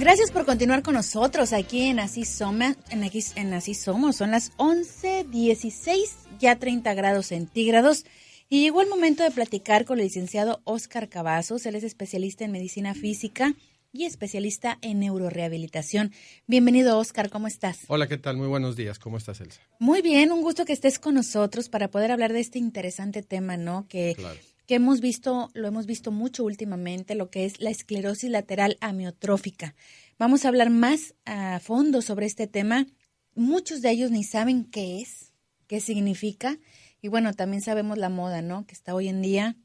Gracias por continuar con nosotros aquí en Así Somos. En Así Somos. Son las 11:16, ya 30 grados centígrados. Y llegó el momento de platicar con el licenciado Óscar Cavazos. Él es especialista en medicina física y especialista en neurorehabilitación. Bienvenido, Óscar, ¿cómo estás? Hola, ¿qué tal? Muy buenos días. ¿Cómo estás, Elsa? Muy bien, un gusto que estés con nosotros para poder hablar de este interesante tema, ¿no? Claro. Que lo hemos visto mucho últimamente, lo que es la esclerosis lateral amiotrófica. Vamos a hablar más a fondo sobre este tema. Muchos de ellos ni saben qué es, qué significa. Y bueno, también sabemos la moda, ¿no? Que está hoy en día,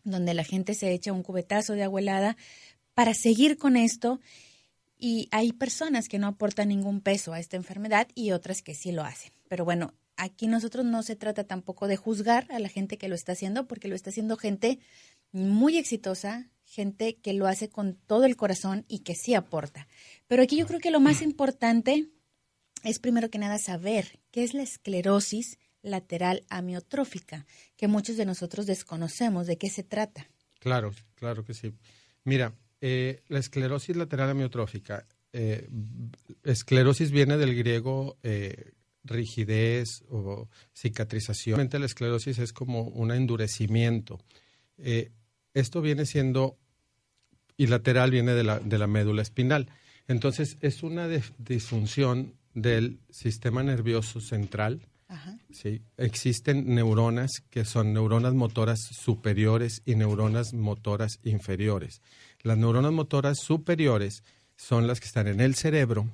donde la gente se echa un cubetazo de agua helada para seguir con esto. Y hay personas que no aportan ningún peso a esta enfermedad y otras que sí lo hacen. Pero bueno, aquí nosotros no se trata tampoco de juzgar a la gente que lo está haciendo, porque lo está haciendo gente muy exitosa, gente que lo hace con todo el corazón y que sí aporta. Pero aquí yo creo que lo más importante es primero que nada saber qué es la esclerosis lateral amiotrófica, que muchos de nosotros desconocemos. ¿De qué se trata? Claro que sí. Mira, la esclerosis lateral amiotrófica, esclerosis viene del griego rigidez o cicatrización. La esclerosis es como un endurecimiento. Esto viene siendo, y lateral viene de la médula espinal. Entonces, es una disfunción del sistema nervioso central. Ajá. ¿Sí? Existen neuronas que son neuronas motoras superiores y neuronas motoras inferiores. Las neuronas motoras superiores son las que están en el cerebro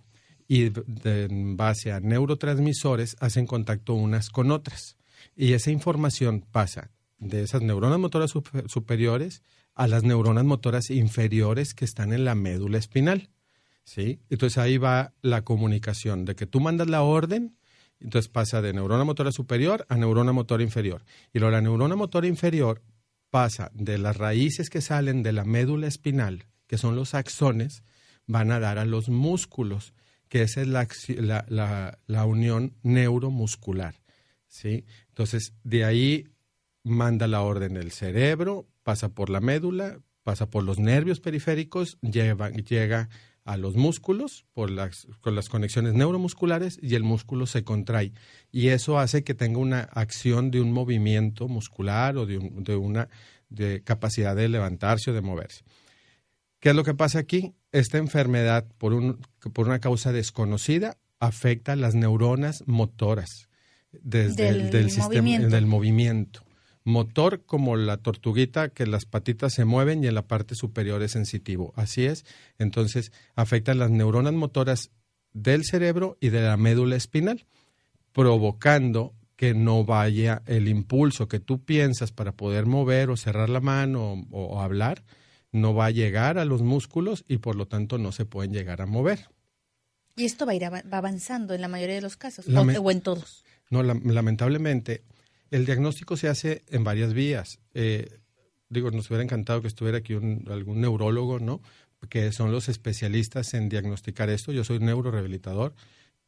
y en base a neurotransmisores hacen contacto unas con otras. Y esa información pasa de esas neuronas motoras superiores a las neuronas motoras inferiores que están en la médula espinal. ¿Sí? Entonces ahí va la comunicación de que tú mandas la orden. Entonces pasa de neurona motora superior a neurona motora inferior. Y luego la neurona motora inferior pasa de las raíces que salen de la médula espinal, que son los axones, van a dar a los músculos, que esa es la unión neuromuscular. ¿Sí? Entonces de ahí manda la orden el cerebro, pasa por la médula, pasa por los nervios periféricos, llega a los músculos con las conexiones neuromusculares y el músculo se contrae. Y eso hace que tenga una acción de un movimiento muscular o de capacidad de levantarse o de moverse. ¿Qué es lo que pasa aquí? Esta enfermedad, por una causa desconocida, afecta las neuronas motoras del sistema del movimiento. Motor como la tortuguita, que las patitas se mueven y en la parte superior es sensitivo. Así es. Entonces, afecta las neuronas motoras del cerebro y de la médula espinal, provocando que no vaya el impulso que tú piensas para poder mover o cerrar la mano o hablar, no va a llegar a los músculos y por lo tanto no se pueden llegar a mover. Y esto va avanzando en la mayoría de los casos, o en todos. No, lamentablemente. El diagnóstico se hace en varias vías. Nos hubiera encantado que estuviera aquí algún neurólogo, ¿no? Que son los especialistas en diagnosticar esto. Yo soy neurorehabilitador,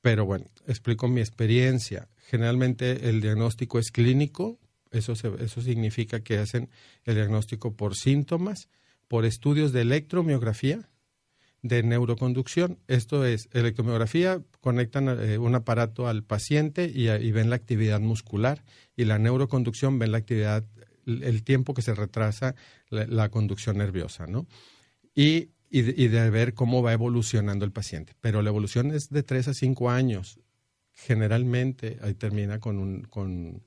pero bueno, explico mi experiencia. Generalmente el diagnóstico es clínico. Eso significa que hacen el diagnóstico por síntomas, por estudios de electromiografía, de neuroconducción. Esto es electromiografía, conectan un aparato al paciente y ven la actividad muscular, y la neuroconducción ven la actividad, el tiempo que se retrasa la conducción nerviosa, ¿no? Y de ver cómo va evolucionando el paciente. Pero la evolución es de 3 a 5 años. Generalmente ahí termina con un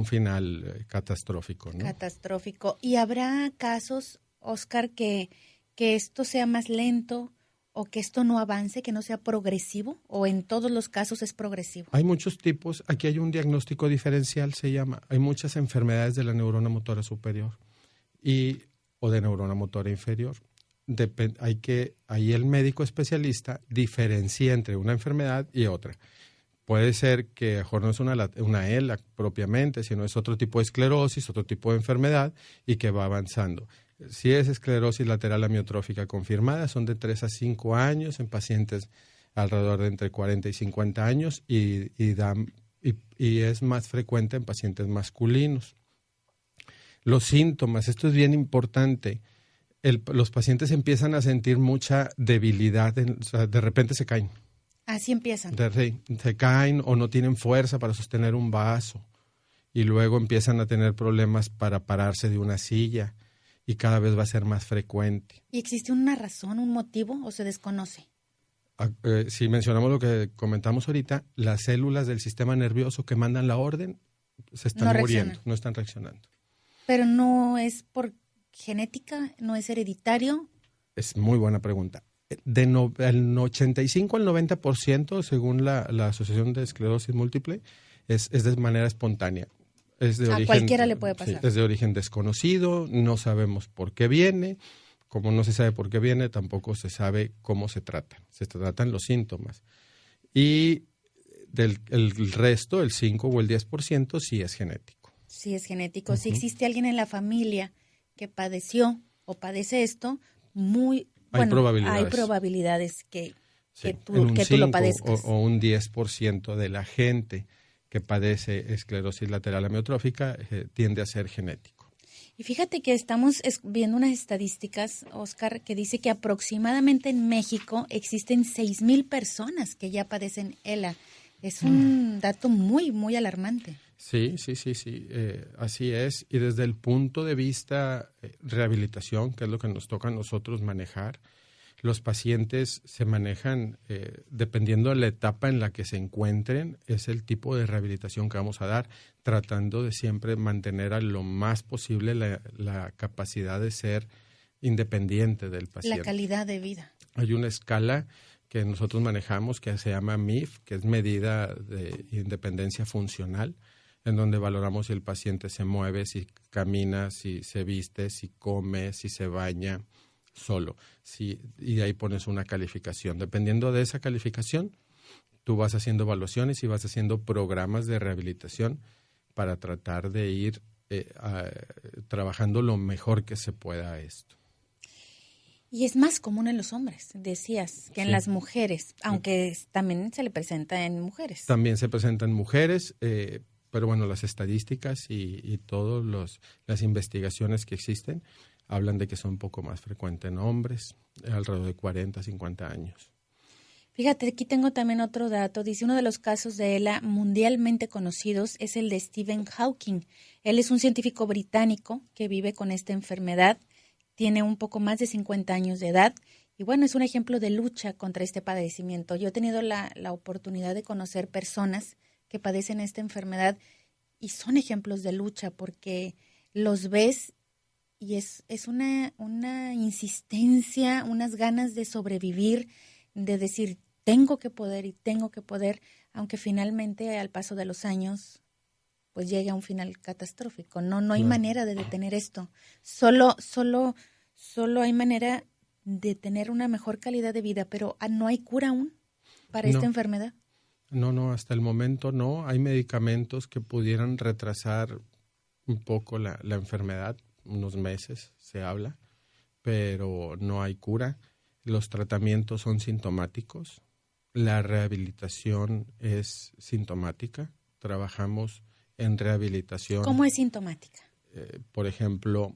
final catastrófico, ¿no? Catastrófico. ¿Y habrá casos, Óscar, que esto sea más lento o que esto no avance, que no sea progresivo, o en todos los casos es progresivo? Hay muchos tipos. Aquí hay un diagnóstico diferencial, se llama. Hay muchas enfermedades de la neurona motora superior o de neurona motora inferior. Ahí el médico especialista diferencia entre una enfermedad y otra. Puede ser que a lo mejor no es una ELA propiamente, sino es otro tipo de esclerosis, otro tipo de enfermedad, y que va avanzando. Si es esclerosis lateral amiotrófica confirmada, son de 3 a 5 años en pacientes alrededor de entre 40 y 50 años y es más frecuente en pacientes masculinos. Los síntomas, esto es bien importante. los pacientes empiezan a sentir mucha debilidad, o sea, de repente se caen. Así empiezan. Se caen o no tienen fuerza para sostener un vaso y luego empiezan a tener problemas para pararse de una silla y cada vez va a ser más frecuente. ¿Y existe una razón, un motivo o se desconoce? Si mencionamos lo que comentamos ahorita, las células del sistema nervioso que mandan la orden se están muriendo, no están reaccionando. Pero no es por genética, no es hereditario. Es muy buena pregunta. El 85 al 90%, según la Asociación de Esclerosis Múltiple, es de manera espontánea. Es de origen, cualquiera le puede pasar. Sí, es de origen desconocido, no sabemos por qué viene. Como no se sabe por qué viene, tampoco se sabe cómo se tratan. Se tratan los síntomas. Y el resto, el 5 o el 10%, sí es genético. Sí es genético. Si existe alguien en la familia que padeció o padece esto, hay probabilidades que tú lo padezcas. O un 10% de la gente que padece esclerosis lateral amiotrófica tiende a ser genético. Y fíjate que estamos viendo unas estadísticas, Oscar, que dice que aproximadamente en México existen 6,000 personas que ya padecen ELA. Es un dato muy, muy alarmante. Sí, así es. Y desde el punto de vista rehabilitación, que es lo que nos toca a nosotros manejar, los pacientes se manejan dependiendo de la etapa en la que se encuentren, es el tipo de rehabilitación que vamos a dar, tratando de siempre mantener a lo más posible la capacidad de ser independiente del paciente. La calidad de vida. Hay una escala que nosotros manejamos que se llama MIF, que es medida de independencia funcional, en donde valoramos si el paciente se mueve, si camina, si se viste, si come, si se baña solo. Y ahí pones una calificación. Dependiendo de esa calificación, tú vas haciendo evaluaciones y vas haciendo programas de rehabilitación para tratar de ir trabajando lo mejor que se pueda esto. Y es más común en los hombres, decías, que en las mujeres, aunque también se le presenta en mujeres. También se presenta en mujeres, pero bueno, las estadísticas y todas las investigaciones que existen hablan de que son un poco más frecuentes en hombres, alrededor de 40, 50 años. Fíjate, aquí tengo también otro dato. Dice, uno de los casos de ELA mundialmente conocidos es el de Stephen Hawking. Él es un científico británico que vive con esta enfermedad, tiene un poco más de 50 años de edad y bueno, es un ejemplo de lucha contra este padecimiento. Yo he tenido la oportunidad de conocer personas que padecen esta enfermedad y son ejemplos de lucha porque los ves y es una insistencia, unas ganas de sobrevivir, de decir, tengo que poder, aunque finalmente al paso de los años, pues llegue a un final catastrófico. No hay manera de detener esto. Solo hay manera de tener una mejor calidad de vida, pero no hay cura aún para esta enfermedad. No, hasta el momento no. Hay medicamentos que pudieran retrasar un poco la enfermedad, unos meses se habla, pero no hay cura. Los tratamientos son sintomáticos, la rehabilitación es sintomática, trabajamos en rehabilitación. ¿Cómo es sintomática? Por ejemplo,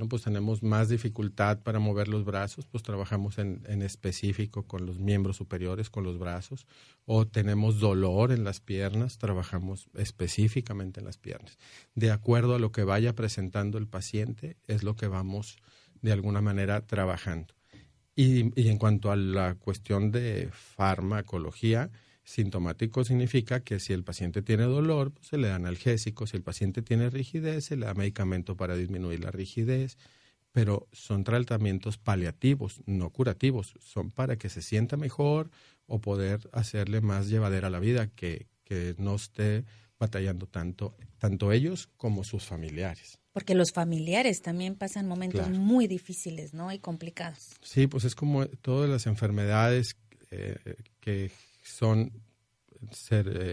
pues tenemos más dificultad para mover los brazos, pues trabajamos en específico con los miembros superiores, con los brazos, o tenemos dolor en las piernas, trabajamos específicamente en las piernas. De acuerdo a lo que vaya presentando el paciente, es lo que vamos de alguna manera trabajando. Y en cuanto a la cuestión de farmacología, sintomático significa que si el paciente tiene dolor, pues se le da analgésico, si el paciente tiene rigidez, se le da medicamento para disminuir la rigidez, pero son tratamientos paliativos, no curativos, son para que se sienta mejor o poder hacerle más llevadera la vida, que no esté batallando tanto ellos como sus familiares. Porque los familiares también pasan momentos muy difíciles, ¿no? Y complicados. Sí, pues es como todas las enfermedades que son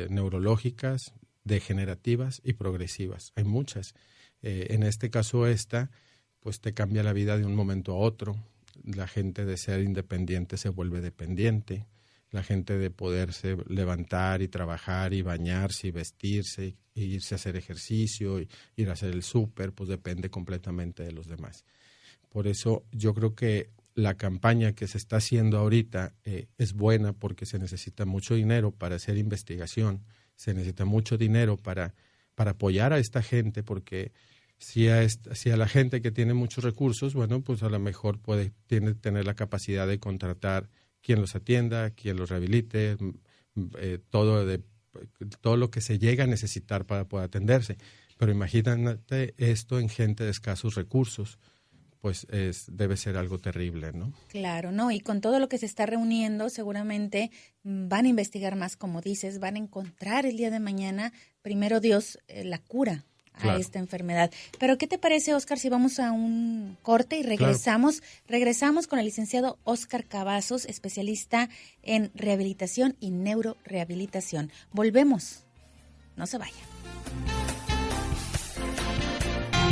neurológicas, degenerativas y progresivas. Hay muchas. En este caso pues te cambia la vida de un momento a otro. La gente de ser independiente se vuelve dependiente. La gente de poderse levantar y trabajar y bañarse y vestirse e irse a hacer ejercicio, y ir a hacer el súper, pues depende completamente de los demás. Por eso yo creo que la campaña que se está haciendo ahorita es buena porque se necesita mucho dinero para hacer investigación, se necesita mucho dinero para apoyar a esta gente, porque si a la gente que tiene muchos recursos, bueno, pues a lo mejor tiene que tener la capacidad de contratar quien los atienda, quien los rehabilite, todo lo que se llega a necesitar para poder atenderse. Pero imagínate esto en gente de escasos recursos, pues debe ser algo terrible, ¿no? Claro, ¿no? Y con todo lo que se está reuniendo, seguramente van a investigar más, como dices, van a encontrar el día de mañana, primero Dios, la cura a esta enfermedad. Pero ¿qué te parece, Óscar, si vamos a un corte y regresamos? Claro. Regresamos con el licenciado Óscar Cavazos, especialista en rehabilitación y neurorehabilitación. Volvemos. No se vayan.